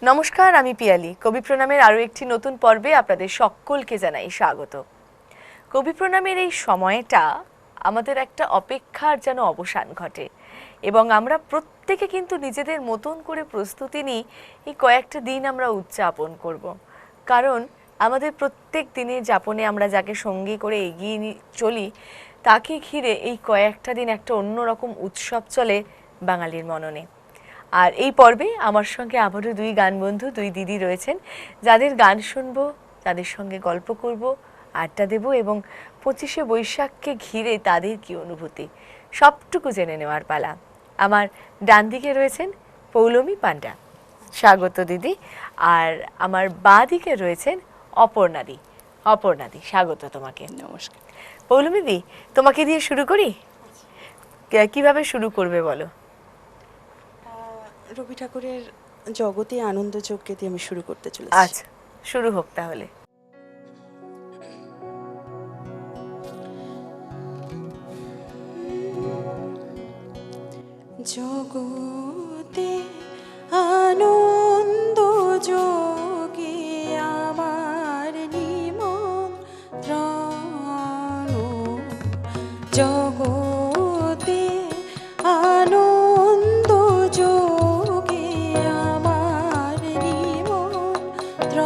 নমস্কার, আমি পিয়ালি। কবি প্রণামের আরও একটি নতুন পর্বে আপনাদের সকলকে জানাই স্বাগত। কবি প্রণামের এই সময়টা আমাদের একটা অপেক্ষার যেন অবসান ঘটে এবং আমরা প্রত্যেকে কিন্তু নিজেদের মতন করে প্রস্তুতি নিই এই কয়েকটা দিন আমরা উদযাপন করব। কারণ আমাদের প্রত্যেক দিনের যাপনে আমরা যাকে সঙ্গী করে এগিয়ে চলি তাকে ঘিরে এই কয়েকটা দিন একটা অন্যরকম উৎসব চলে বাঙালির মননে। আর এই পর্বে আমার সঙ্গে আবারও দুই গান বন্ধু, দুই দিদি রয়েছেন, যাদের গান শুনবো, তাদের সঙ্গে গল্প করব, আড্ডা দেব এবং 25শে বৈশাখকে ঘিরে তাদের কি অনুভূতি সবটুকু জেনে নেওয়ার পালা। আমার ডান দিকে রয়েছেন পৌলমী পান্ডা, স্বাগত দিদি। আর আমার বাঁ দিকে রয়েছেন অপর্ণাদি। অপর্ণাদি, স্বাগত তোমাকে। নমস্কার। পৌলমী দি, তোমাকে দিয়ে শুরু করি। কিভাবে শুরু করবে বলো? রবি ঠাকুরের জগতে আনন্দ যজ্ঞে দিয়ে আমি শুরু করতে চলেছি। আচ্ছা, শুরু হোক তাহলে। জগতে আনন্দ যোগে আমার নিমন্ত্রণ, জগতে আনন্দ যোগে আমার নিমন্ত্রণ,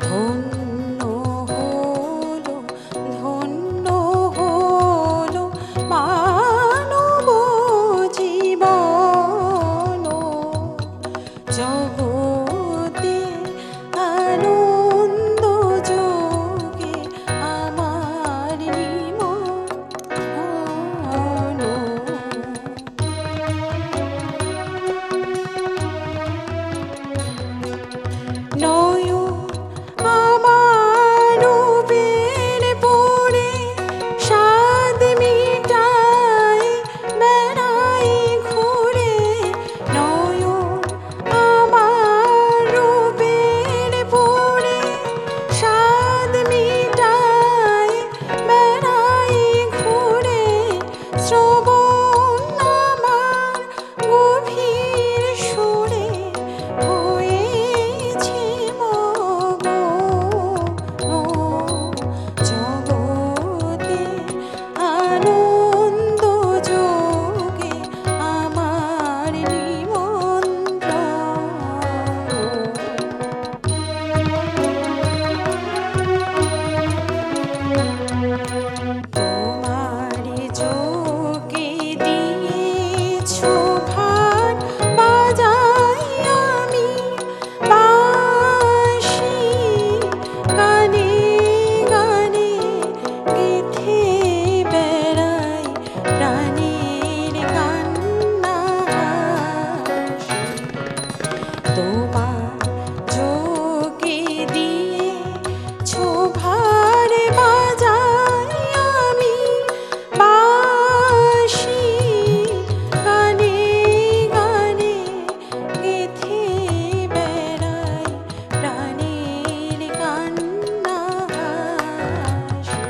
ধন্য হলো ধন্য হলো মানব জীবন, জগতে আনন্দ যোগে আমার নিমন্ত্রণ। নয়ন আমার রূপের পরে স্বাদ মিটায় বেড়াই ঘুরে, নয়ন আমার রূপের পরে স্বাদ মিটায় বেড়াই ঘুরে, শ্রবণ আমার গভীর সুরে হয়েছে মগ্ন, জগতে আনন্দ যোগে আমার নিমন্ত্রণ। তোমারি যোগে দিয়েছো ভার বাজাই আমি বাঁশি, গানে গানে গেথে বেড়াই প্রাণের কান্না হাসি। তোমার যোগে দিয়েছো ভার বাজাই আমি বাঁশি, গানে গানে গেথে বেড়াই প্রাণের কান্না হাসি।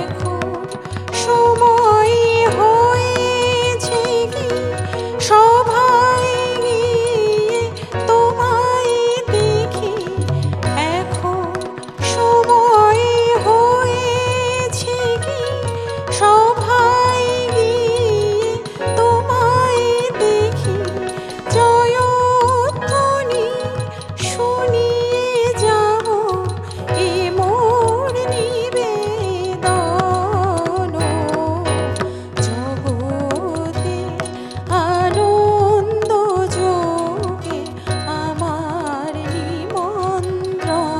এখন সময় হয়েছে কি সভায় গিয়ে তোমায় দেখি, এখন সময় হয়েছে কি সভায় গিয়ে তোমায় দেখি, জয়ধ্বনি শুনিয়ে যাব এ মোর নিবেদন, জগতে আনন্দ যোগে আমার নিমন্ত্রণ,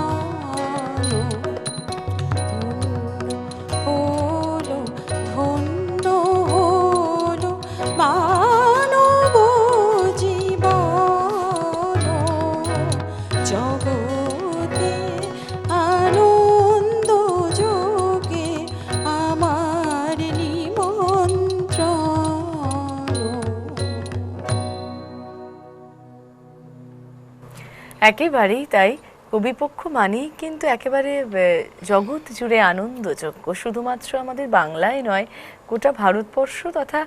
হলো ধন্য হলো মানব জীবন, জগতে আনন্দ যোগে আমার নিমন্ত্রণ। একেবারেই তাই। কবিপক্ষ মানেই কিন্তু একেবারে জগৎ জুড়ে আনন্দযোগ্য, শুধুমাত্র আমাদের বাংলায় নয়, গোটা ভারতবর্ষ তথা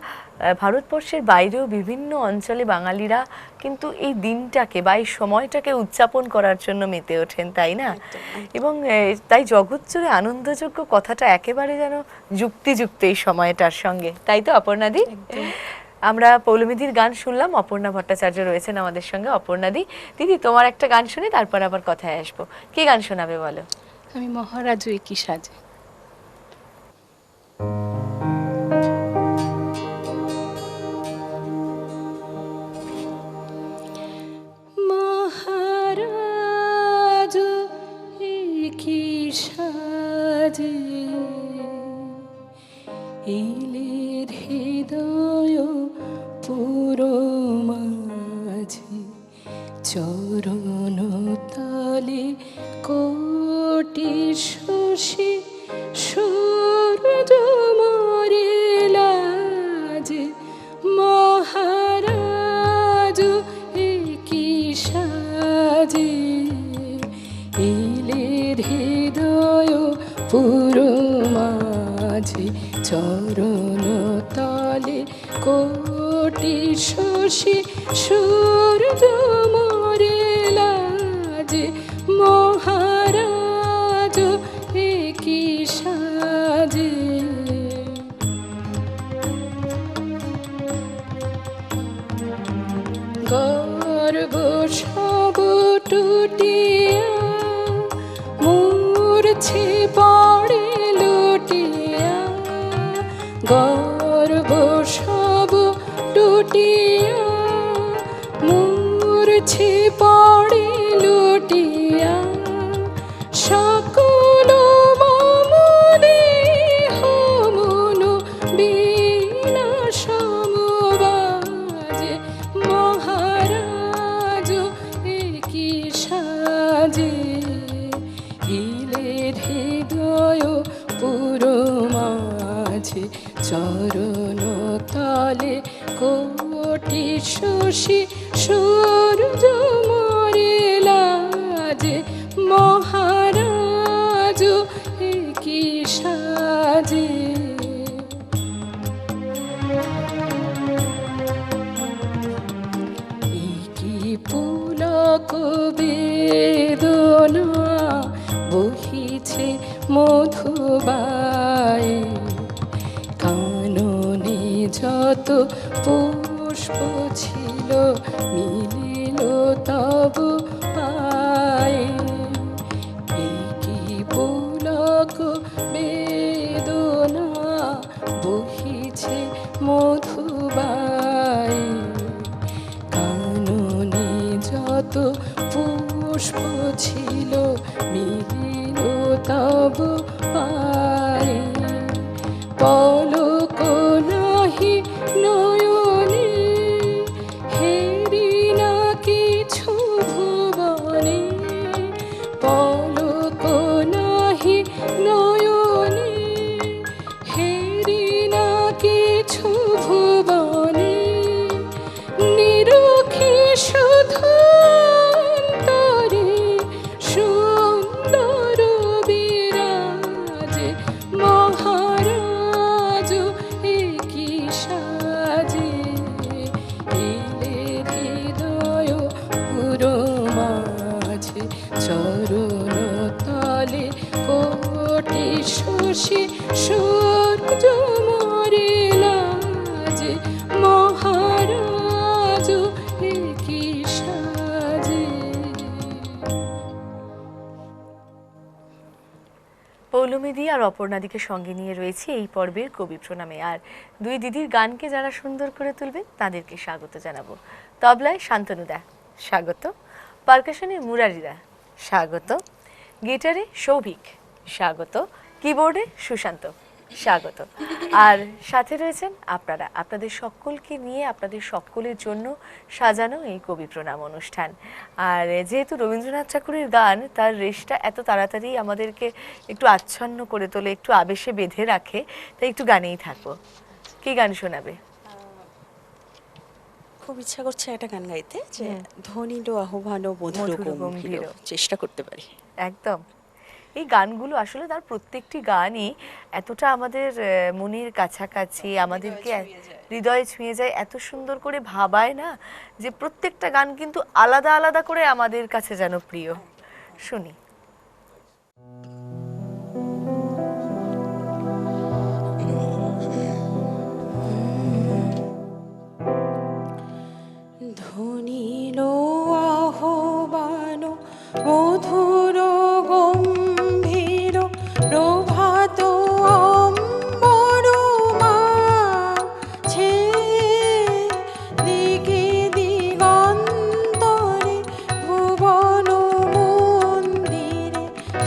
ভারতবর্ষের বাইরেও বিভিন্ন অঞ্চলে বাঙালিরা কিন্তু এই দিনটাকে বা এই সময়টাকে উদযাপন করার জন্য মেতে ওঠেন, তাই না? এবং তাই জগৎ জুড়ে আনন্দযোগ্য কথাটা একেবারে যেন যুক্তিযুক্ত এই সময়টার সঙ্গে, তাই তো অপর্ণাদি? আমরা পৌলমীদির গান শুনলাম, অপর্ণা ভট্টাচার্য রয়েছেন আমাদের সঙ্গে। অপর্ণাদি, দিদি তোমার একটা গান শুনে তারপর আবার কথায় আসবো। কি গান শোনাবে বলো? আমি মহারাজু একই সাজে। মহারাজু একই সাজে এলের হৃদয় পুরো মাঝে, চরণ তলে কোটি শশী সূর্য মরে লাজে। মহারাজু একই সাজে এলের হৃদয় পুরো মাঝে, চরণ তলে কোটি শশী সূর্য মরে লাজে। মহারাজ একই সাজে। গর্ব সব টুটিয়া মূর্ছে পড়ে লুটিয়া, গর্ব সব টুটিয়া মূর্ছে পড়ে লুটিয়া, সকল দেহ মন বিনাশম বাজে। মহারাজ একই সাজে এলের হৃদয় পুরো মাঝে, চরণ তলে কোটি শশী সূর্য মরে লাজে। মহারাজ একই সাজে। একই পুলক বেদনা বহিছে মধুবাই, কাননে যত পুষ্প ছিল মিলিল তব পায়। একই পুলক বেদনা বহিছে মধুবাই, কাননে যত পুষ্প ছিল মিলিল তব পায়। পলক নাহি নয়নে হেরি না কিছু ভুবনে, পলক নাহি নয়নে হেরি না কিছু ভুবনে, নিরখি শুধু অন্তরে সুন্দর বিরাজে। মহারাজ একই সাজে এলের হৃদয় পুরো মাঝে, চরণ তলে কোটি শশী সূর্য মরে লাজে। মহারাজ একই সাজে। পৌলমীদি আর অপর্ণাদিকে সঙ্গে নিয়ে রয়েছে এই পর্বের কবি প্রণামে। আর দুই দিদির গানকে যারা সুন্দর করে তুলবে তাদেরকে স্বাগত জানাবো। তবলায় শান্তনুদা স্বাগত, পারকাশনে মুরারিদা স্বাগত, গিটারে সৌভিক স্বাগত, কিবোর্ডে সুশান্ত স্বাগত। আর সাথে রয়েছেন আপনারা, আপনাদের সকলকে নিয়ে আপনাদের সকলের জন্য সাজানো এই কবি প্রণাম অনুষ্ঠান। আর যেহেতু রবীন্দ্রনাথ ঠাকুরের গান, তার রেশটা এত তাড়াতাড়ি আমাদেরকে একটু আচ্ছন্ন করে তোলে, একটু আবেশে বেঁধে রাখে, তাই একটু গানেই থাকবো। কি গান শোনাবে? খুব ইচ্ছা করছে একটা গান গাইতে, যে ধ্বনিলো আহ্বান মধুর মধুর গম্ভীর, গম্ভীর। চেষ্টা করতে পারি। একদম। এই গানগুলো আসলে তার প্রত্যেকটি গানই এতটা আমাদের মনের কাছাকাছি, আমাদেরকে হৃদয়ে ছুঁয়ে যায়, এত সুন্দর করে ভাবায় না, যে প্রত্যেকটা গান কিন্তু আলাদা আলাদা করে আমাদের কাছে যেন প্রিয়। শুনি। ধ্বনিলো আহ্বান মধুর গম্ভীর, প্রভাত অম্বর মাঝে, দিকে দিগন্তরে ভুবন মন্দিরে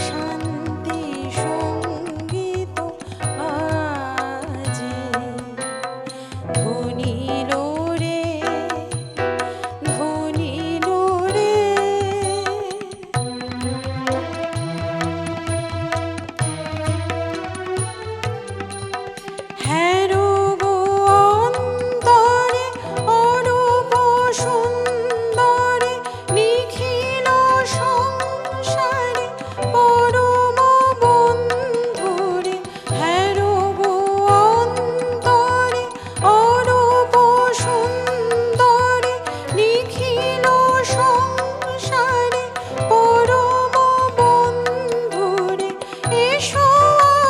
শান্তি সঙ্গীত বাজে। ধ্বনিলো রে, ধ্বনিলো রে, হ্যারো গো অন্তরে অরূপ সুন্দরে, নিখিল সংসারে পরম বন্ধুরে। হ্যারো গো অন্তরে অরূপ সুন্দরে, নিখিল সংসারে পরম বন্ধুরে। এসো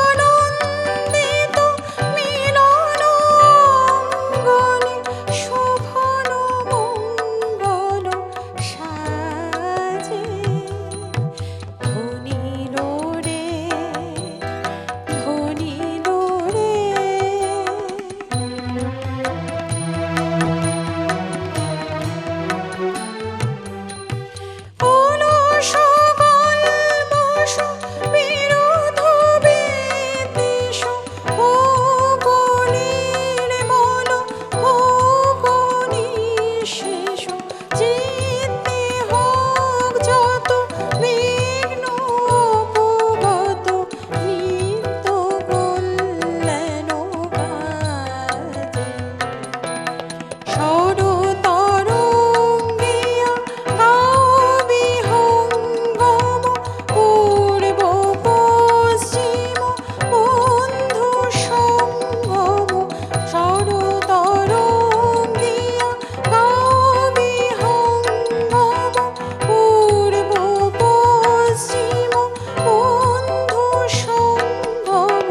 আনন্দিত মিলন অঙ্গনে, শোভন মঙ্গল সাজে। ধ্বনিলো রে, ধ্বনিলো রে। অলস কল্মষ বিরোধ বিদ্বেষ, ও গলির মন হোক নিঃশেষ। চিত্তে হোক যত বিঘ্ন উপগত, নিত্য কল্যাণ কাজে। সরতরঙ্গিয়া গাও বিহঙ্গম, পূর্ব পশ্চিম বন্ধু সঙ্গম। সরতরঙ্গিয়া গাও বিহঙ্গম, পূর্ব পশ্চিম বন্ধু সঙ্গম।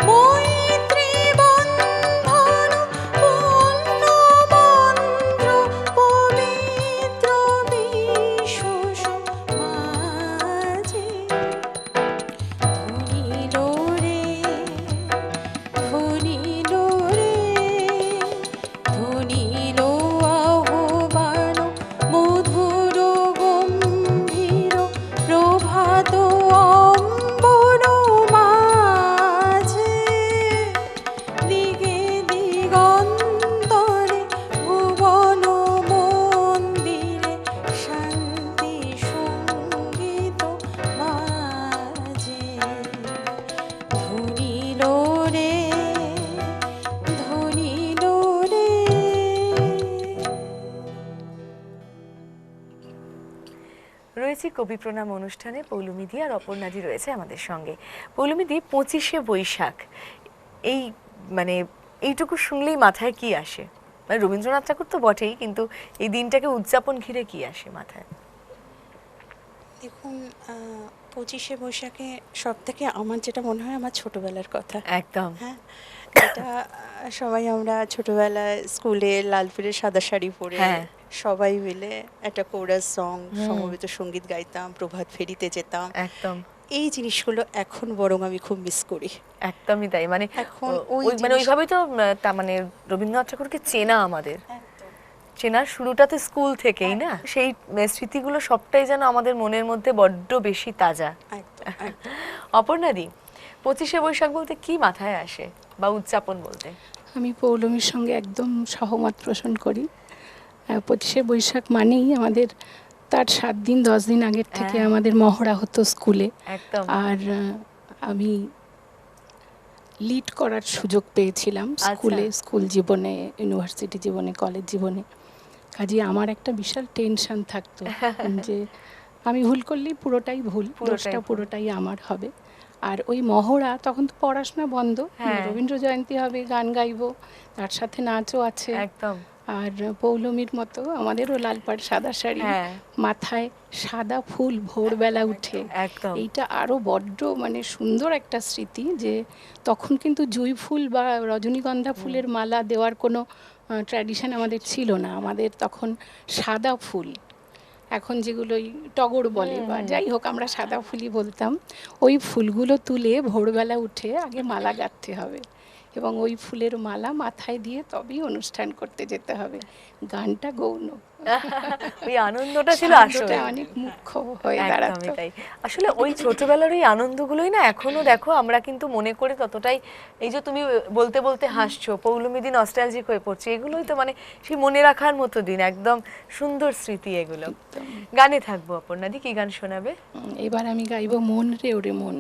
মৈত্রী বন্ধন পূর্ণ মন্ত্র, পবিত্র বিশ্বস মাঝে। ধ্বনিলো রে, ধ্বনিলো রে, ধ্বনিলো আহ্বান মধুর গম্ভীর, প্রভাত অম্বর মাঝে, দিকে দিগন্তরে ভুবন মন্দিরে শান্তি সঙ্গীত বাজে। ধ্বনিলো রে, ধ্বনিলো রে। রয়েছি কবি প্রণাম অনুষ্ঠানে, পৌলুমিদি আর অপর্ণাদি রয়েছে আমাদের সঙ্গে। পৌলুমিদি, 25শে বৈশাখ, এই মানে এইটুকু শুনলেই মাথায় কি আসে? মানে রবীন্দ্রনাথ ঠাকুর তো বটেই, কিন্তু এই দিনটাকে উদযাপন ঘিরে কি আসে মাথায়? দেখুন, 25শে বৈশাখে সব থেকে আমার যেটা মনে হয়, আমার ছোটবেলার কথা। একদম। হ্যাঁ, এটা সবাই আমরা ছোটবেলায় স্কুলে লাল পীড়ের সাদা শাড়ি পরে হ্যাঁ। সবাই মিলে একটা কোরাস সং, সমবেত সঙ্গীত গাইতাম, প্রভাত ফেরিতে যেতাম। একদম এই জিনিসগুলো এখন বরং আমি খুব মিস করি। একদমই তাই। মানে এখন মানে ওইভাবেই তো তা মানে রবীন্দ্রনাথ ঠাকুরকে চেনা আমাদের, চেনার শুরুটা তো স্কুল থেকেই না? সেই স্মৃতিগুলো সবটাই যেন আমাদের মনের মধ্যে বড্ড বেশি তাজা। একদম, একদম। অপর্ণাদি, 25শে বৈশাখ বলতে কি মাথায় আসে, বা উদযাপন বলতে? আমি পৌলমীর সঙ্গে একদম সহমত পোষণ করি। 25শে বৈশাখ মানেই আমাদের তার 7 দিন 10 দিন আগের থেকে আমাদের মহড়া হতো স্কুলে। একদম। আর আমি লিড করার সুযোগ পেয়েছিলাম স্কুলে, স্কুল জীবনে, ইউনিভার্সিটি জীবনে, কলেজ জীবনে। কাজে আমার একটা বিশাল টেনশন থাকতো যে আমি ভুল করলেই পুরোটাই ভুল, দোষটা পুরোটাই আমার হবে। আর ওই মহড়া, তখন তো পড়াশোনা বন্ধ, হ্যাঁ। রবীন্দ্র জয়ন্তী হবে, গান গাইবো, তার সাথে নাচও আছে। একদম। আর পৌলমীর মতো আমাদেরও লাল পাড় সাদা শাড়ি, হ্যাঁ। মাথায় সাদা ফুল ভোরবেলা উঠে, একদম। এইটা আরও বড্ড মানে সুন্দর একটা স্মৃতি। যে তখন কিন্তু জুঁই ফুল বা রজনীগন্ধা ফুলের মালা দেওয়ার কোনো ট্র্যাডিশন আমাদের ছিল না। আমাদের তখন সাদা ফুল, এখন যেগুলোই টগর বলে বা যাই হোক, আমরা সাদা ফুলই বলতাম, ওই ফুলগুলো তুলে ভোরবেলা উঠে আগে মালা গাঁথতে হবে এবং ওই ফুলের মালা মাথায় দিয়ে তবেই অনুষ্ঠান করতে যেতে হবে। গানটা গৌণ, ওই আনন্দটা ছিল আসলে সান্ধ্যটা অনেক মুখ্য হয়ে একদমই দাঁড়াতো। তাই। আসলে ওই ছোটবেলার ওই আনন্দগুলোই না এখনো দেখো আমরা কিন্তু মনে করে ততটাই, এই যে তুমি বলতে বলতে হাসছো, পৌলমী দিন নস্টালজিক হয়ে পড়ছে, এগুলোই তো মানে সেই মনে রাখার মতো দিন, একদম সুন্দর স্মৃতি এগুলো। গানে থাকবো অপর্ণাদি, কি গান শোনাবে? এবার আমি গাইবো মন রে ওরে মন।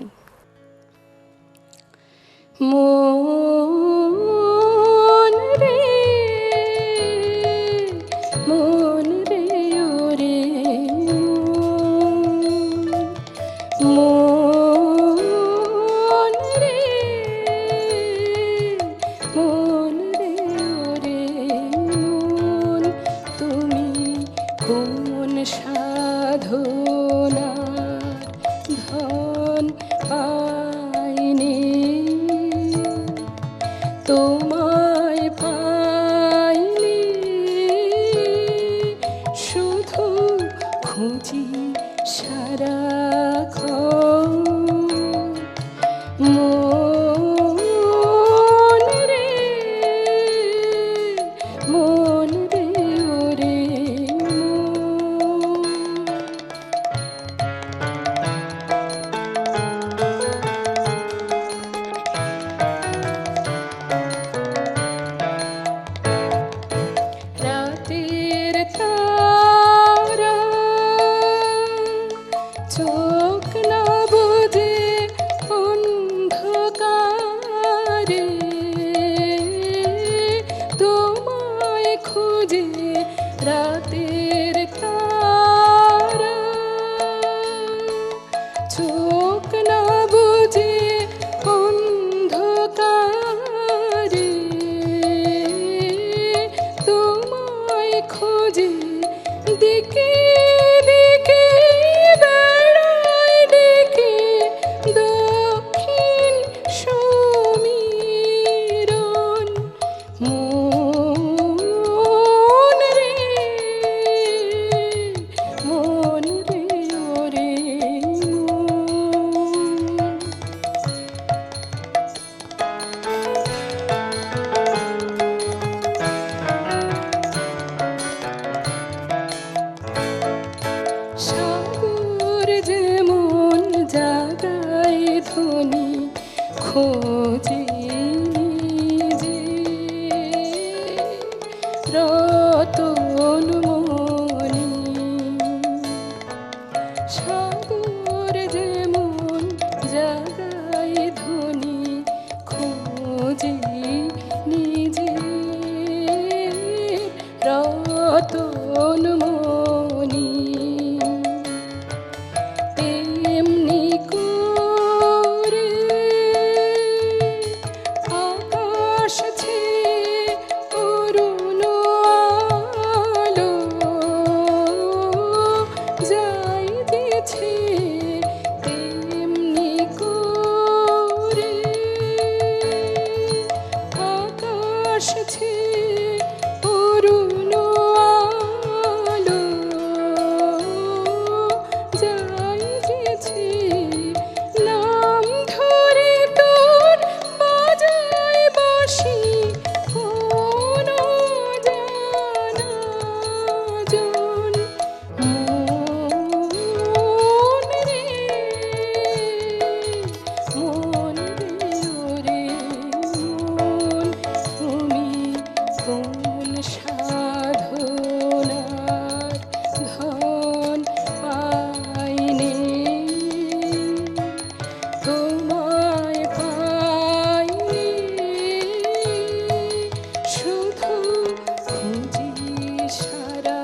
মন রে মন রে ওরে মন রে মন রে ওরে মন, তুমি কোন সাধনার ধন পাইনি, তোমায় পাইনি, শুধু খুঁজি সারাক্ষণ। মন রে মন রে ওরে মন। রাতের তারা চোখ না বুজে অন্ধকারে, তোমায় খুঁজে রাতের তারা চোখ না বুজে অন্ধকারে, তোমায় খোঁজে দিকে দিকে বেড়ায় ডেকে দক্ষিণ সমীরণ। মন রে মন রে ওরে মন। সাগর যেমন জাগায় ধ্বনি খোঁজে নিজে, রতন মনি। সাগর যেমন জাগায় ধ্বনি খোঁজে নিজে, রতন মনি। তেমনি করে আকাশ ছেয়ে অরুণ আলো যাইতেছে, তেমনি করে আকাশ ছেয়ে অরুণ আলো যাইতেছে। নাম ধরে তোর বাজায় বাঁশি কোন জানা জন। মন রে মন রে ওরে মন, তুমি কোন সাধনার ধন পাইনি, তোমায় পাইনি, শুধু খুঁজি সারা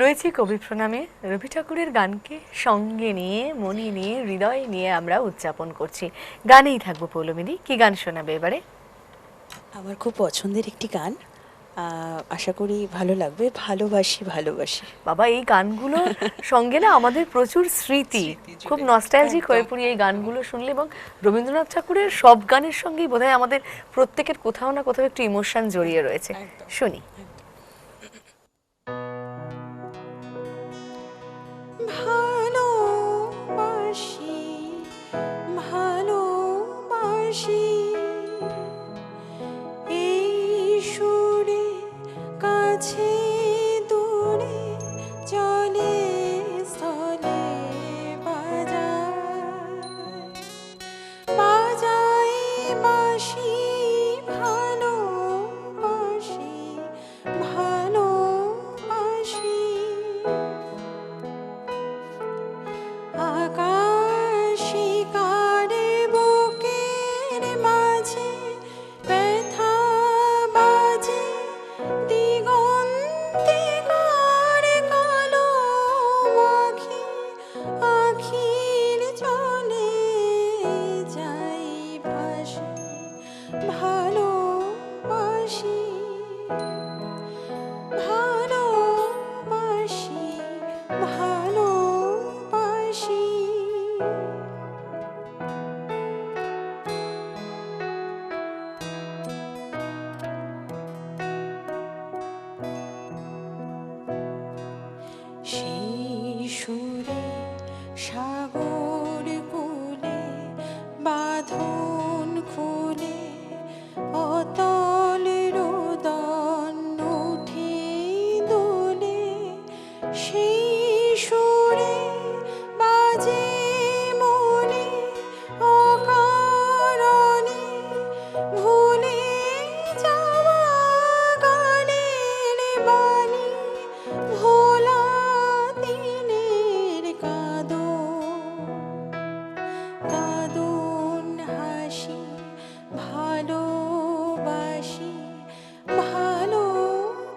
রয়েছে কবি প্রণামে। রবি ঠাকুরের গানকে সঙ্গে নিয়ে, মনে নিয়ে, হৃদয় নিয়ে আমরা উদযাপন করছি। গানেই থাকবো পৌলমিদি, কি গান শোনাবে এবারে? আমার খুব পছন্দের একটি গান, আশা করি ভালো লাগবে, ভালোবাসি ভালোবাসি। বাবা, এই গানগুলোর সঙ্গে না আমাদের প্রচুর স্মৃতি, খুব নস্টালজিক হয়ে পড়ি এই গানগুলো শুনলে। এবং রবীন্দ্রনাথ ঠাকুরের সব গানের সঙ্গেই বোধহয় আমাদের প্রত্যেকের কোথাও না কোথাও একটু ইমোশন জড়িয়ে রয়েছে। শুনি। ভালোবাসি ভালোবাসি এই সুরে কাছে দূরে চলে স্থলে বাজায় বাঁশি ভালোবাসি ভালোবাসি আকাশে কারে বুকের মাঝে ব্যথা বাজে দিগন্তে কারে কালো আখি আখির চলে যাই ভাসি ভালোবাসি ভালোবাসি ভালোবাসি সেই সুরে সাগর কুলে বাঁধন খুলে অতল রোদন উঠে দোলে সেই সুরে বাজে মনে অকারণে ভুলে যাওয়া গানের বাণী ভোলা দিনের কাঁদন হাসি ভালোবাসি ভালোবাসি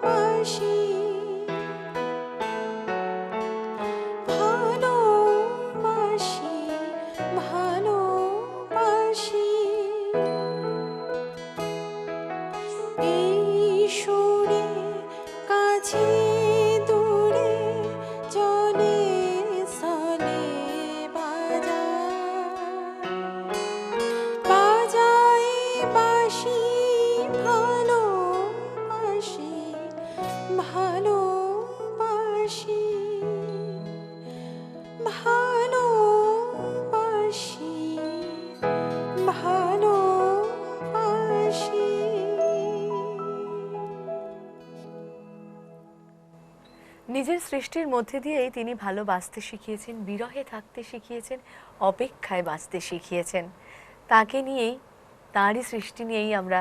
ভালোবাসি ভালোবাসি এই সুরে কাছে দূরে চলে স্থলে বাজায় বাঁশি ভালোবাসি ভালোবাসি ভালোবাসি ভালোবাসি। নিজের সৃষ্টির মধ্যে দিয়েই তিনি ভালোবাসতে শিখিয়েছেন, বিরহে থাকতে শিখিয়েছেন, অপেক্ষায় বাঁচতে শিখিয়েছেন। তাকে নিয়েই, তাঁরই সৃষ্টি নিয়েই আমরা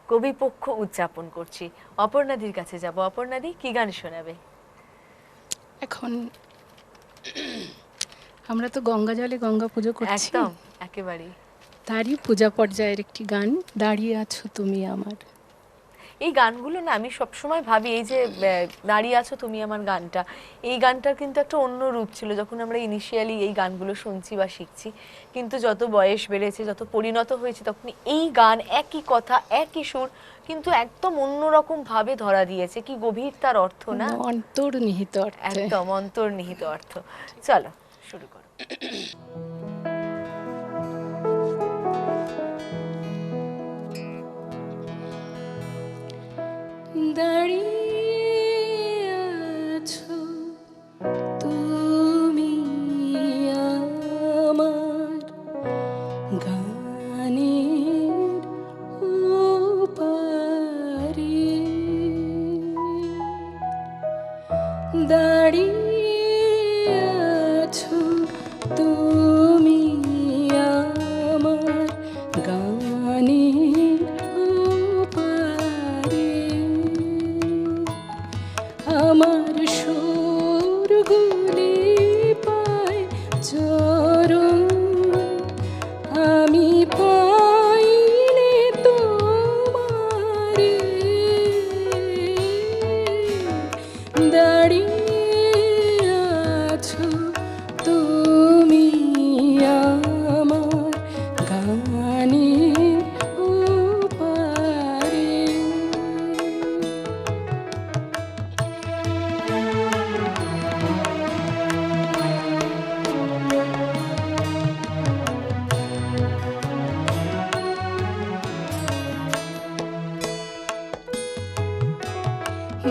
কবিপক্ষ উদযাপন করছি। অপর্ণাদির কাছে যাব। অপর্ণাদি, কি গান শোনাবে? এখন আমরা তো গঙ্গা জলে গঙ্গা পুজো করছি, একদম, একেবারেই। তারই পূজা পর্যায়ের একটি গান, দাঁড়িয়ে আছো তুমি আমার। এই গানগুলো না আমি সবসময় ভাবি, এই যে দাঁড়িয়ে আছো তুমি আমার গানটা, এই গানটার কিন্তু একটা অন্য রূপ ছিল যখন আমরা ইনিশিয়ালি এই গানগুলো শুনছি বা শিখছি। কিন্তু যত বয়স বেড়েছে, যত পরিণত হয়েছে, তখন এই গান একই কথা, একই সুর, কিন্তু একদম অন্যরকম ভাবে ধরা দিয়েছে। কি গভীর তার অর্থ, না? অন্তর্নিহিত অর্থে। একদম অন্তর্নিহিত অর্থ। চলো শুরু করো। দাঁড়িয়ে আছো তুমি আমার গানের ওপারে, দাঁড়িয়ে আছো তুমি আমার গানের ওপারে, আমার সুরগুলি পায় চরণ, আমি পাইলে তোমারে, দাঁড়িয়ে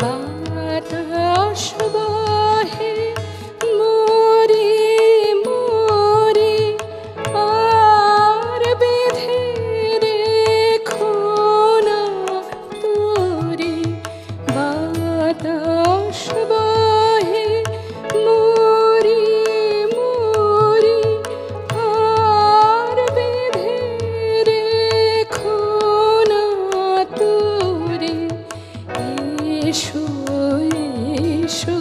বাতাস বহে মোরে মোরে আর বেঁধে রেখো না তোরে। বাতাস বহে মোরে মোরে আর বেঁধে রেখো না তোরে। এসো এসো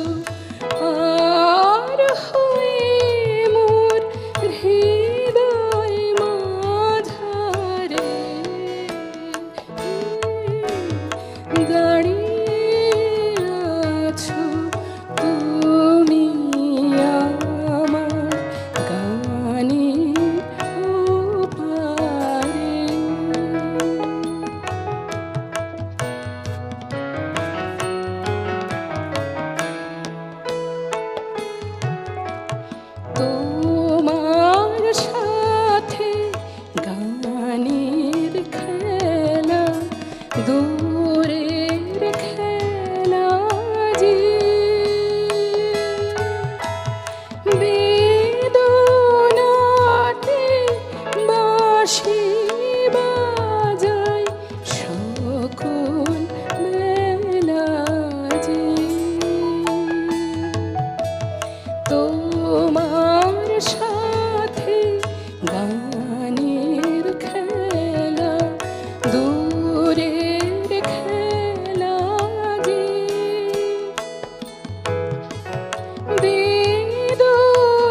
আর হয়ে মোর হৃদয় মাঝারে দাঁড়িয়ে আছো তুমি আমার গানের ওপারে। তোমার সাথে গানের খেলা দূরের খেলা যে বেদনাতে বাঁশি বাজায় সকল বেলা যে। তোমার সাথে গানের খেলা দূরের খেলা যে বেদনাতে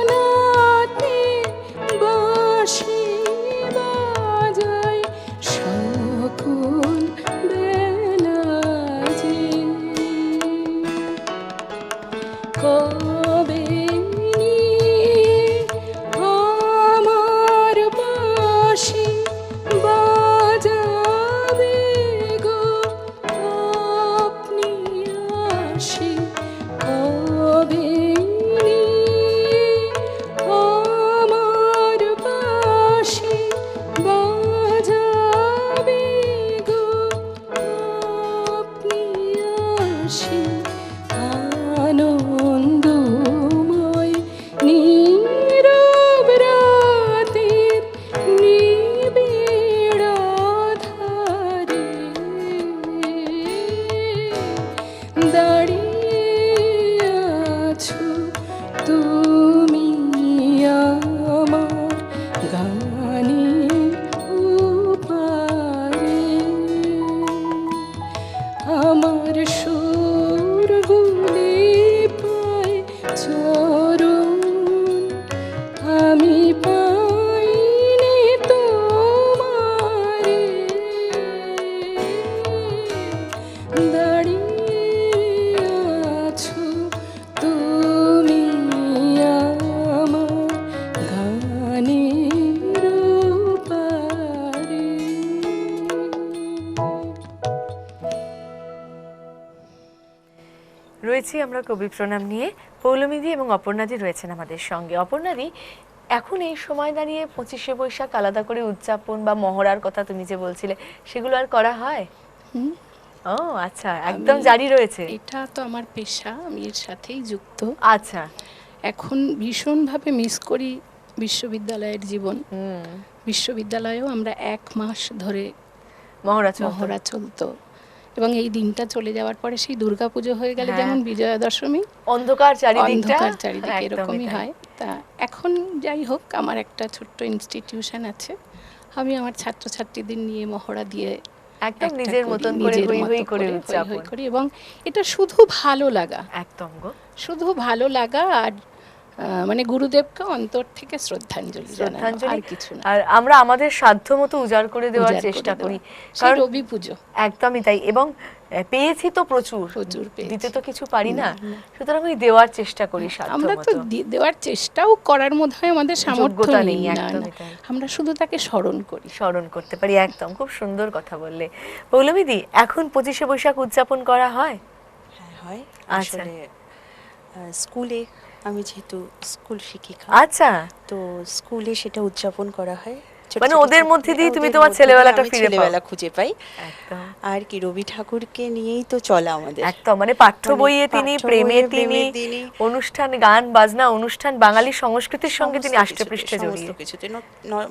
বাঁশি বাজায় সকল বেলা যে। কবে নিয়ে আমার বাঁশি বাজাবে গো আপনি আসি। কবে নিয়ে আমার বাঁশি বাজাবে গো আপনি আসি। আনন্দময় নীরব রাতের নিবিড় আধারে দাঁড়িয়ে আছো তুমি আমার গানের ওপারে। আমার সুরগুলি পায় চরণ আমি পাইনি তোমারে। দাঁড়িয়ে আছো তুমি আমার গানের ওপারে। রয়েছি আমরা কবি প্রণাম নিয়ে। পৌলমীদি এবং অপর্ণাদি রয়েছেন আমাদের সঙ্গে। অপর্ণাদি, এখন এই সময় দাঁড়িয়ে 25শে বৈশাখ আলাদা করে উদযাপন বা মহড়ার কথা তুমি যে বলছিলে, সেগুলো আর করা হয়? হুম। ও আচ্ছা, একদম জারি রয়েছে। এটা তো আমার পেশা, আমি এর সাথেই যুক্ত। আচ্ছা। এখন ভীষণভাবে মিস করি বিশ্ববিদ্যালয়ের জীবন। বিশ্ববিদ্যালয়েও আমরা 1 মাস ধরে মহড়া চলতো এবং এই দিনটা চলে যাওয়ার পরে সেই দুর্গাপুজো হয়ে গেলে হ্যাঁ। যেমন বিজয়া দশমী অন্ধকার চারিদিকে এরকমই হয়। তা এখন যাই হোক, আমার একটা ছোট্ট ইনস্টিটিউশন আছে, আমি আমার ছাত্রছাত্রীদের নিয়ে মহড়া দিয়ে একদম নিজের মতন করে হই হই করে উদযাপন করি এবং এটা শুধু ভালো লাগা, একদম গো, শুধু ভালো লাগা আর মানে গুরুদেবকে অন্তর থেকে শ্রদ্ধাঞ্জলি জানানো, আর কিছু না। আর আমরা আমাদের সাধ্যমতো উজাড় করে দেওয়ার চেষ্টা করি, কারণ রবি পুজো একদমই তাই। এবং পেয়েছি তো প্রচুর দিতে তো কিছু পারি না, সুতরাং ওই দেওয়ার চেষ্টা করি সাধ্যমতো। আমরা তো দেওয়ার চেষ্টাও করার মধ্যে আমাদের সামর্থ্য নেই, আমরা শুধু তাকে স্মরণ করতে পারি। একদম খুব সুন্দর কথা বললে পৌলমীদি। এখন 25শে বৈশাখ উদযাপন করা হয়? হ্যাঁ হয়, আসলে স্কুলে, আমি যেহেতু স্কুল শিক্ষিকা, আচ্ছা, তো স্কুলে সেটা উদযাপন করা হয়। ছোট মানে ছোট ওদের ছোট মধ্যে দিয়ে তুমি ওদের তোমার মধ্যে ছেলেবেলাটা আমি ফিরে পাও। ছেলেবেলা খুঁজে পাই। একদম আর কি রবি ঠাকুরকে নিয়েই তো চলা আমাদের। একদম মানে পাঠ্য মানে বইয়ে তিনি, পাঠ্য প্রেমে বইয়ে, তিনি, প্রেমে তিনি, অনুষ্ঠান, গান বাজনা অনুষ্ঠান, বাঙালি সংস্কৃতির সঙ্গে তিনি সমস্ত আষ্টেপৃষ্ঠে কিছুতে, সমস্ত জড়িয়ে। কিছুতে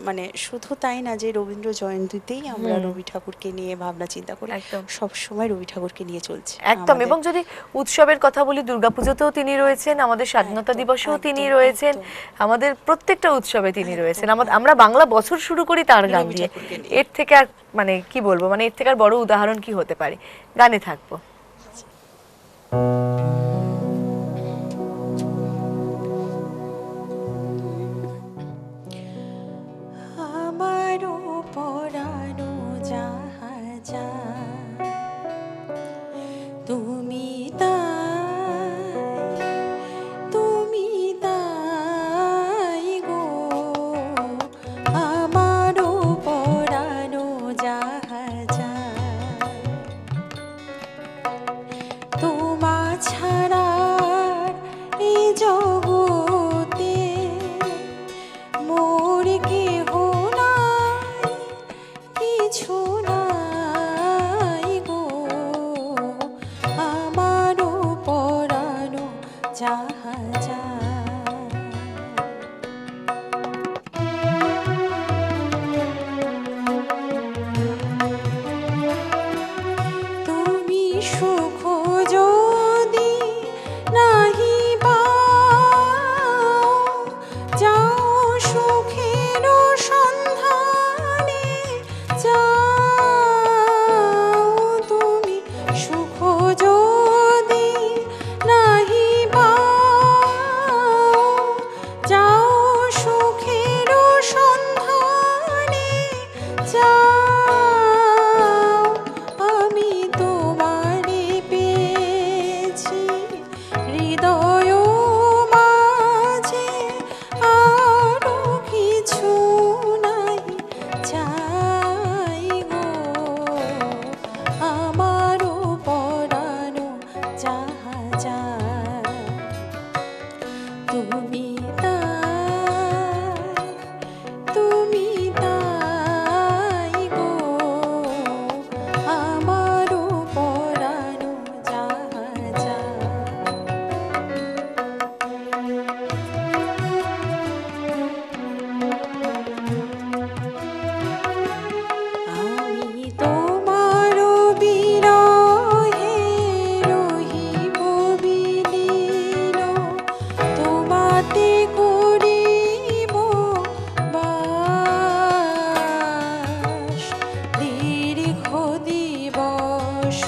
মানে শুধু তাই না যে রবীন্দ্র জয়ন্তীতেই আমরা রবি ঠাকুরকে নিয়ে ভাবনা চিন্তা করি, একদম। সব সময় রবি ঠাকুরকে নিয়ে চলছে একদম। আমাদের। এবং যদি উৎসবের কথা বলি, দুর্গাপুজোতেও তিনি রয়েছেন, আমাদের স্বাধীনতা একদম, দিবসেও তিনি একদম, রয়েছেন, একদম। আমাদের প্রত্যেকটা উৎসবে তিনি একদম, রয়েছেন। আমরা বাংলা বছর শুরু করি তার গান রবি দিয়ে। ঠাকুরকে নিয়ে। এর থেকে আর মানে কি বলবো, মানে এর থেকে আর বড় উদাহরণ কি হতে পারে। গানে থাকবো। আমারও পরানো যাহা যায়, তুমি তাই, তুমি তাই গো। আমারও পরানো যাহা যায়, তোমা ছাড়া এই জগতে মোর কেহ নাই, কিছু নাই গো। আমারও পরানো যাহা যায়। তুমি সুখ যদি নাহি পাও, যাও সুখের সন্ধানে যাও। তুমি সুখ যদি নাহি পাও, যাও সুখের সন্ধানে যাও। আমি তোমারে পেয়েছি হৃদয় মাঝে, আরো কিছু নাই চাই গো। আমারও পরানো যাহা যায়, তুমি তাই, তুমি তাই গো। আমারও পরানো যাহা যায়। আমি তোমার বিরহে রহিব বিলীন, তোমাতে করিব বাস। দীর্ঘ দিবস,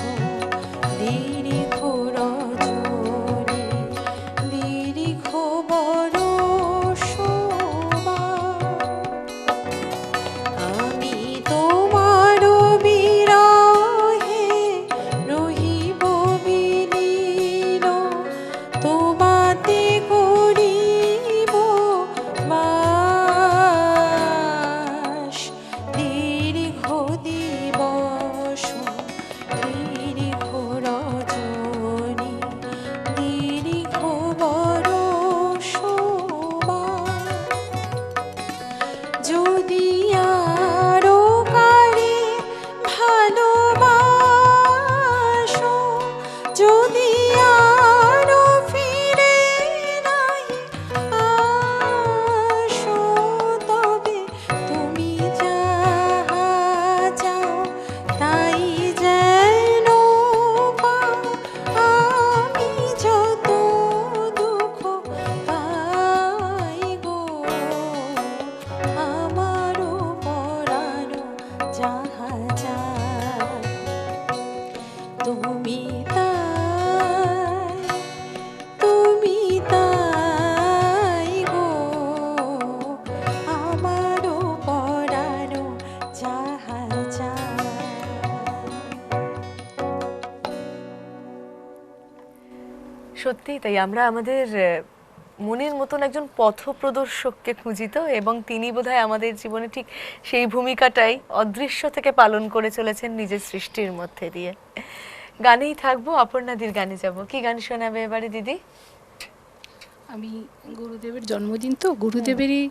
দীর্ঘ রজনী, দীর্ঘ বরষ আমি তোমার বিরহে রহিব বিলীন, তোমাতে করিব বাস। দীর্ঘ দিবস, দীর্ঘ রজনী, দীর্ঘ বরষ যদি আরো কারে ভালোবাসো, যদি আরো ফিরে নাই আসো, তবে তুমি যাহা চাও তাই যেন পাও। আমি যত দুঃখ পাই গো, আমারও পরানো যাহা যায়, তুমি তাই, তুমি তাই গো। আমারও পরানো যাহা যায়। সত্যি তাই, আমরা আমাদের মনের মতন একজন পথপ্রদর্শককে খুঁজি তো, এবং তিনি বোধহয় আমাদের জীবনে ঠিক সেই ভূমিকাটাই অদৃশ্য থেকে পালন করে চলেছেন নিজের সৃষ্টির মধ্যে দিয়ে। গানেই থাকবো, অপর্ণাদির গানে যাব। কি গান শোনাবে এবারে দিদি? আমি গুরুদেবের জন্মদিন তো, গুরুদেবেরই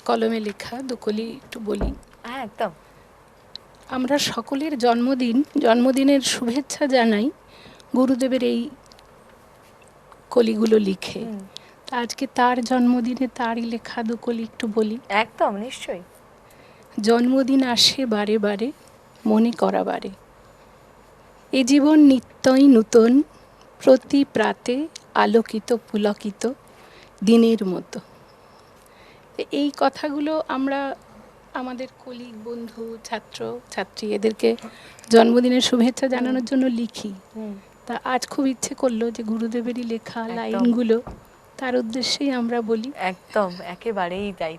কলমে লেখা দুকলি একটু বলি। হ্যাঁ, একদম। আমরা সকলের জন্মদিনের শুভেচ্ছা জানাই গুরুদেবের এই কলিগুলো লিখে। হুম, তা আজকে তার জন্মদিনে তারই লেখা দুকলি একটু বলি। একদম নিশ্চয়ই। জন্মদিন আসে বারে বারে, মনে করা বারে, এ জীবন নিত্যই নূতন, প্রতি প্রাতে আলোকিত পুলকিত দিনের মতো। এই কথাগুলো আমরা আমাদের কলিগ, বন্ধু, ছাত্র ছাত্রী এদেরকে জন্মদিনের শুভেচ্ছা জানানোর জন্য লিখি। হুম, তা আজ খুব ইচ্ছে করলো যে গুরুদেবেরই লেখা একদম। লাইনগুলো তার উদ্দেশ্যেই আমরা বলি। একদম, একেবারেই তাই।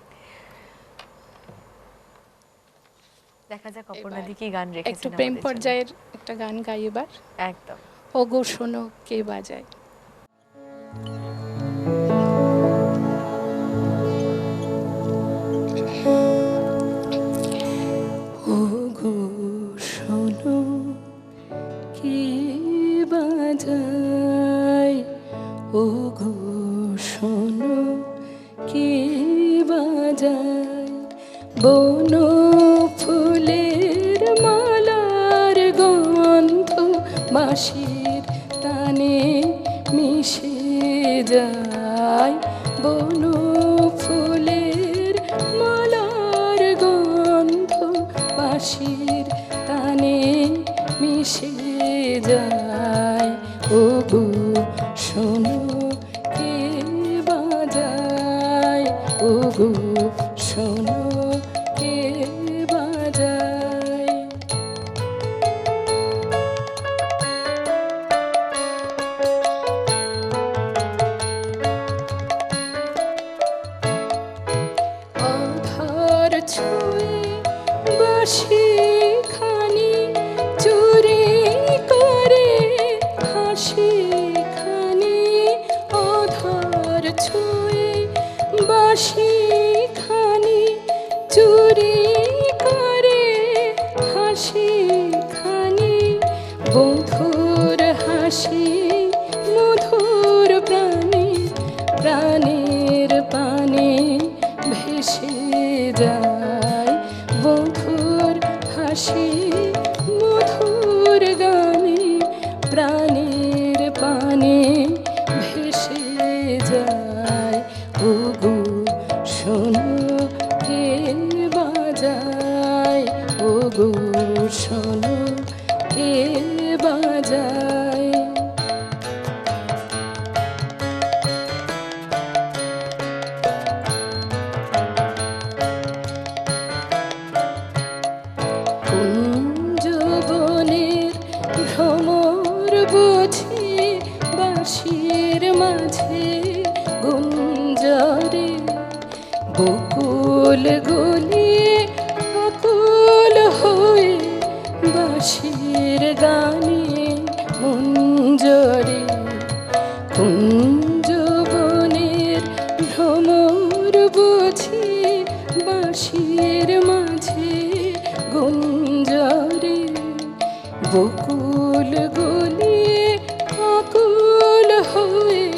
দেখা যাক অপর্ণাদি কি গান একটু রেখেছেন প্রেম আমাদের জন্য। পর্যায়ের একটা গান গাই এবার। একদম। ও গো শোনো কে বাজায়। ও গো শোনো কে বাজায়, ও গো শোনো কে বাজায়, বন ফুলের মালার গন্ধ বাঁশির টানে মিশে যায়, বন ফুলের মালার গন্ধ বাঁশির টানে মিশে যায়, ও গো শোনো কে বাজায়, ও গো শোনো কে বাজায়। অধর ছুঁয়ে বাঁশি খানি চুরি করে হাসি খানি, অধর ছুঁয়ে বাঁশি খানি চুরি করে হাসি খানি, বধুর হাসি মধুর প্রাণে প্রাণের পানে ভেসে যায়, বধুর হাসি মধুর গানে প্রাণের পানে ভেসে যায়, ও গো শোনো কে বাজায়, ও গো শোনো কে বাজায়। কুঞ্জ বনের ভ্রমর বুঝি বাঁশির মাঝে গুঞ্জরে, বকুল গলিয়ে আকুল হয়ে বাঁশির গানে মঞ্জরে, কুঞ্জ বনের ভ্রমর বুঝি বাঁশির মাঝে গুঞ্জরে, বকুল গলিয়ে আকুল হয়ে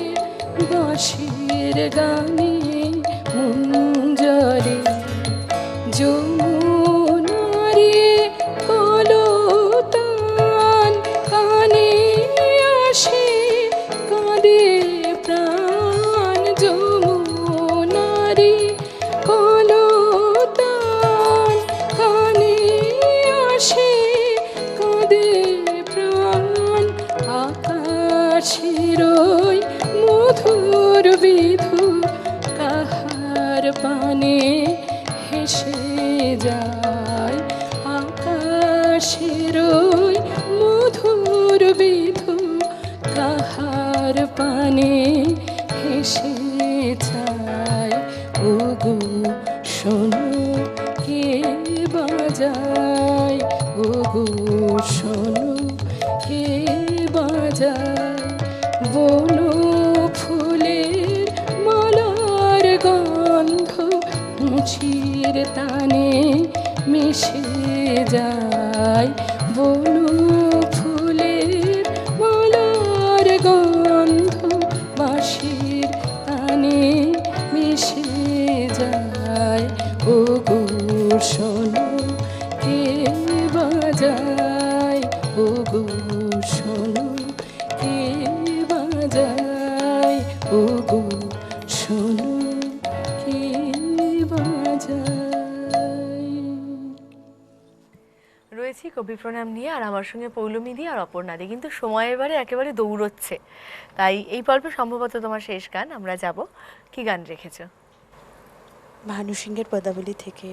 বাঁশির গানে মঞ্জরে, যমুনারে কলতান কানে আসে কাঁদে প্রাণ, যমুনারে কলতান কানে আসে কাঁদে প্রাণ, আকাশের ওই মধুর বিধু কাহার পানে হেসে যায়, আকাশের ওই মধুর বিধু কাহার পানে হেসে যায়, ও গো শোনো কে বাজায়, ও গো শোনো কে বাজায়, বন ফুলের মালার গন্ধ মুছির টানে মিশে যায়, বন ফুলের মালার গন্ধ বাঁশির টানে মিশে যায়, শোনো কে বাজায়, ওগো শোনো কে বাজায়। রয়েছি কবি প্রণাম নিয়ে, আর আমার সঙ্গে পৌলমীদি আর অপর্ণাদি। কিন্তু সময় এবারে একেবারে দৌড়চ্ছে, তাই এই পর্বে সম্ভবত তোমার শেষ গান। আমরা যাব, কি গান রেখেছো? ভানু সিংহের পদাবলী থেকে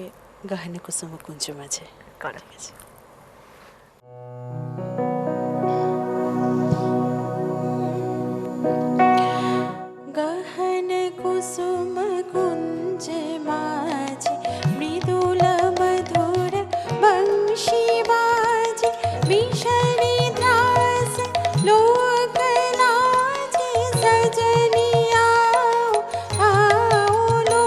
গহনে কুসুম কুঞ্জ মাঝে। করো। গহন কুসুম কুঞ্জ মাঝে মৃদুল মধুর বংশী বাজে, বিষণী ত্রাস লোক লাজে, সজনী आओ आओ लो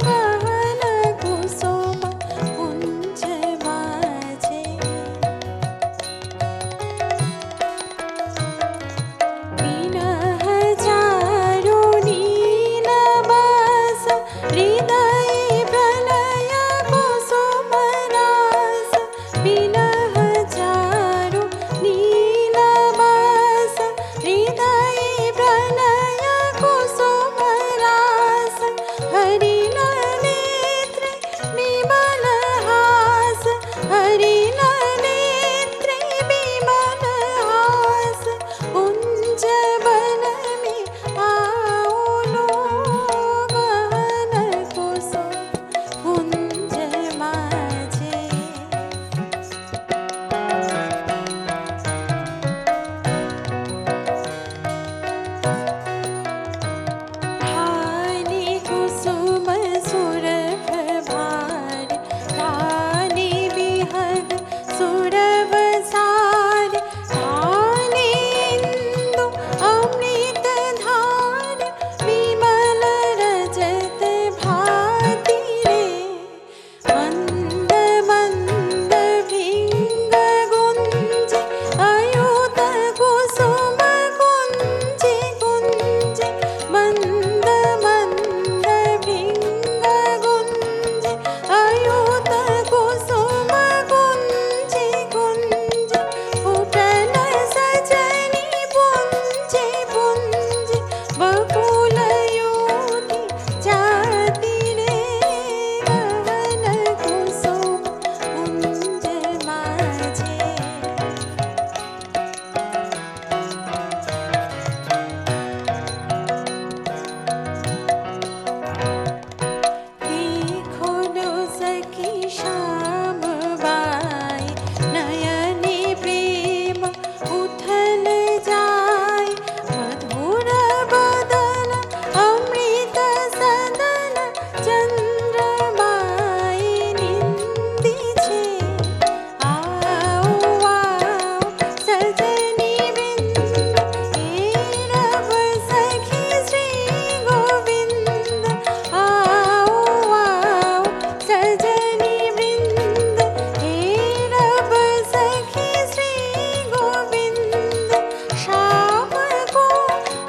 গহন কুসুম কুঞ্জ মাঝে। हजारो नीलवास हृदय प्रलय कुसुम रास, बिना हजारो नीलवास हृदय प्रलय कुसुम रास, हरिण नेत्र विमल हास, हरिण नेत्र विमल हास, कुंज वन में आओ लो गहन कुसुम कुंज माझे। हानि कुसुम सुरभ भार, रानी विहग सुरभ सार, हानि इंदु अमृत धार, विमल रजत भाति रे, मंद मंद भृंग गुंज अयुत कुसुम कुंज कुंज, मंद मंद भृंग गुंज अयुत कुसुम कुंज कुंज, फुटन सजनी पुंज पुंज, बकुल योगी जाति रे, गहन कुसुम कुंज माझे। देखो लो सखी शाम बाई, नयने प्रेम उथल जाय, मधुर बदन अमृत सदन चंद्रमाई निंदी छे। आओ आओ सजनी वृंद, हे रब सखी श्री गोविंद, आओ आओ सजनी वृंद, हे रब सखी श्री गोविंद, शाम को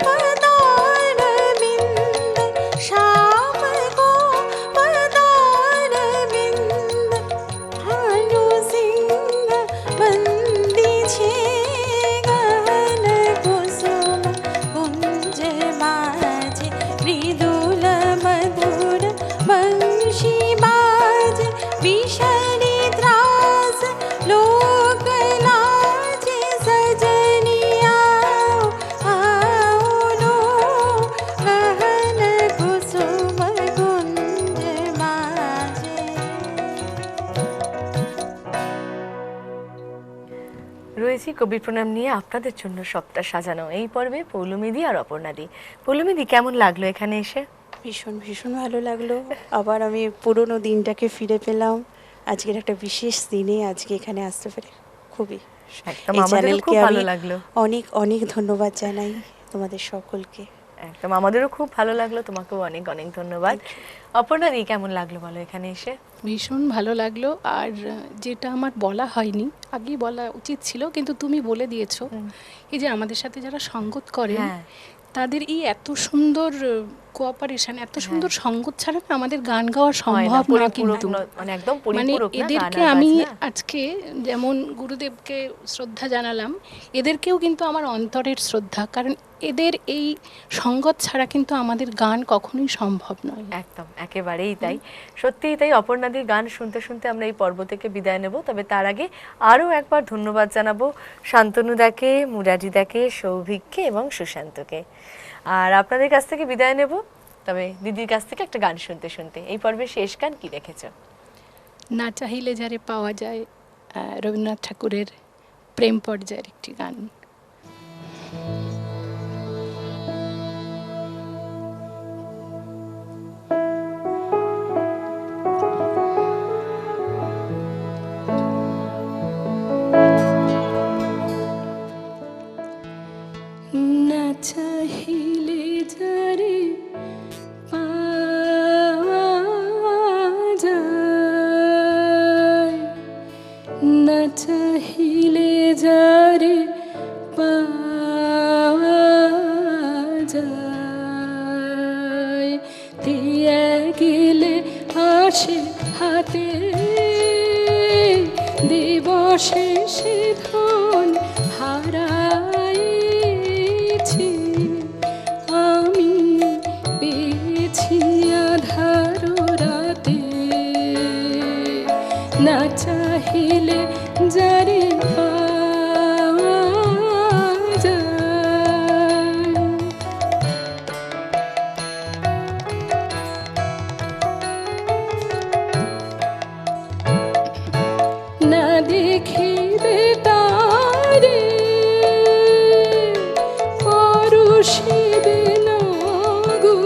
पधार बिंद, शाम को पधार बिंद, भानु सिंह बंदी छे गहन कुसुम कुंज माझे, मृदुल मधुर बंशी बाजे, विषणी त्रास लोक लाजे, सजनी आओ आओ लो गहन कुसुम कुंज माझे। রয়েছি কবি প্রণাম নিয়ে আপনাদের জন্য সবটা সাজানো এই পর্বে পৌলমীদি আর অপর্ণাদি। পৌলমীদি, কেমন লাগলো এখানে এসে? ভীষণ ভীষণ ভালো লাগলো, আবার আমি পুরনো দিনটাকে ফিরে পেলাম। আজকের একটা বিশেষ দিনে আজকে এখানে আসতে পেরে খুবই একদম, এই আমাদেরও চ্যানেলকে খুব ভালো আমি লাগলো। অনেক অনেক ধন্যবাদ জানাই তোমাদের সকলকে। একদম, আমাদেরও খুব ভালো লাগলো, তোমাকেও অনেক অনেক ধন্যবাদ। অপর্ণাদি, কেমন লাগলো বলো এখানে এসে? ভীষণ ভালো লাগলো। আর যেটা আমার বলা হয়নি, আগেই বলা উচিত ছিল, কিন্তু তুমি বলে দিয়েছো, এই যে আমাদের সাথে যারা সঙ্গত করে হ্যাঁ। তাদের এই এত সুন্দর কোঅপারেশন, এত সুন্দর সঙ্গত ছাড়া না আমাদের গান গাওয়া সম্ভব না কিন্তু। মানে একদম মানে পরিপূরক না এদেরকে গান আর আমি বাজনা। আজকে যেমন গুরুদেবকে শ্রদ্ধা জানালাম, এদেরকেও কিন্তু আমার অন্তরের শ্রদ্ধা, কারণ এদের এই সঙ্গত ছাড়া কিন্তু আমাদের গান কখনোই সম্ভব নয়। একদম একেবারেই তাই, সত্যিই তাই। অপর্ণাদির গান শুনতে শুনতে আমরা এই পর্ব থেকে বিদায় নেব, তবে তার আগে আরও একবার ধন্যবাদ জানাবো শান্তনুদাকে, মুরারিদাকে, সৌভিককে এবং সুশান্তকে। আর আপনাদের কাছ থেকে বিদায় নেব, তবে দিদির কাছ থেকে একটা গান শুনতে শুনতে। এই পর্বের শেষ গান কি রেখেছো? না চাহিলে যারে পাওয়া যায়, রবীন্দ্রনাথ ঠাকুরের প্রেম পর্যায়ের একটি গান। না চাহিলে যারে পাওয়া যায়, না চাহিলে যারে পাওয়া যায়, দিয়া গেলে আসে হাতে দিবসে সে ধন হারাইছি, আমি পেয়েছি আধার রাতে, না চাহিলে যারে পাওয়া যায়। না দেখিবে তারে পরশিবে না গো,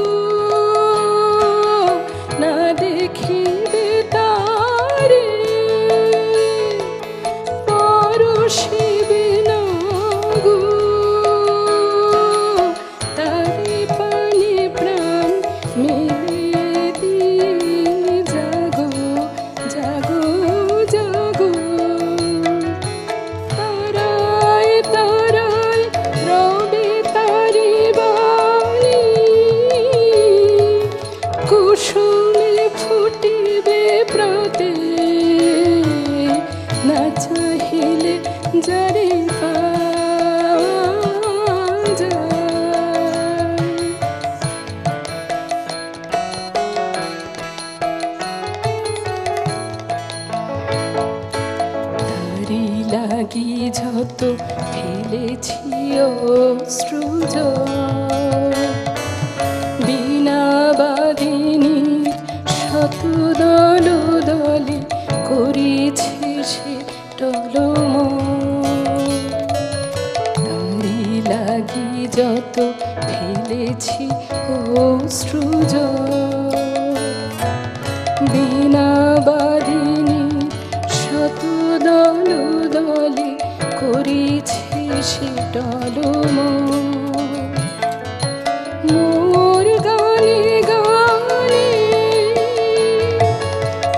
না দেখিবে তারে পরশিবে না গো, তারে পানে প্রাণ মিলিয়ে দিন জাগো জাগো জাগো, তারায় তারায় রবে তারি বাণী, কুসুমে ফুটিবে প্রাতে, না চাহিলে যারে পাওয়া যায়। তারি লাগি যত ফেলেছি অশ্রুজল, বিনা বাদিনীর শত দল দলে করেছে সে টলমল, তারি লাগি যত ফেলেছি অশ্রুজল, বিনা বাদিনী শত দল দলে করেছে সে টলমল, মোর গানে গানে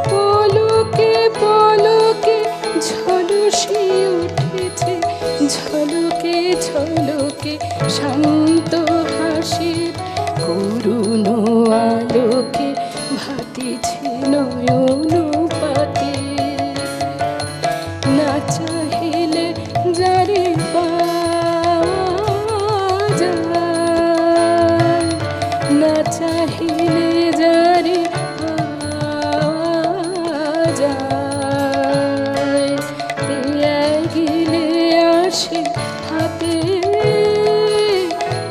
পলকে পলকে ঝলসে উঠেছে, ঝলকে ঝলকে শান্ত হাসির করুণ আলোকে ভাতিছে নয়ন পাতে, না চাহিলে যারে পাওয়া যায়, না চাহিলে যারে পাওয়া যায়, দিয়া গেলে আসে হাতে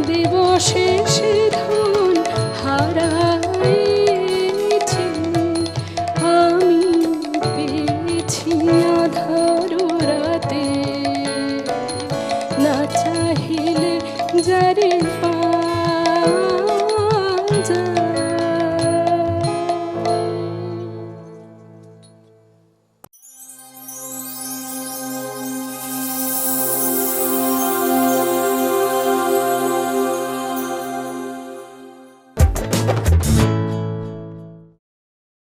দিবসে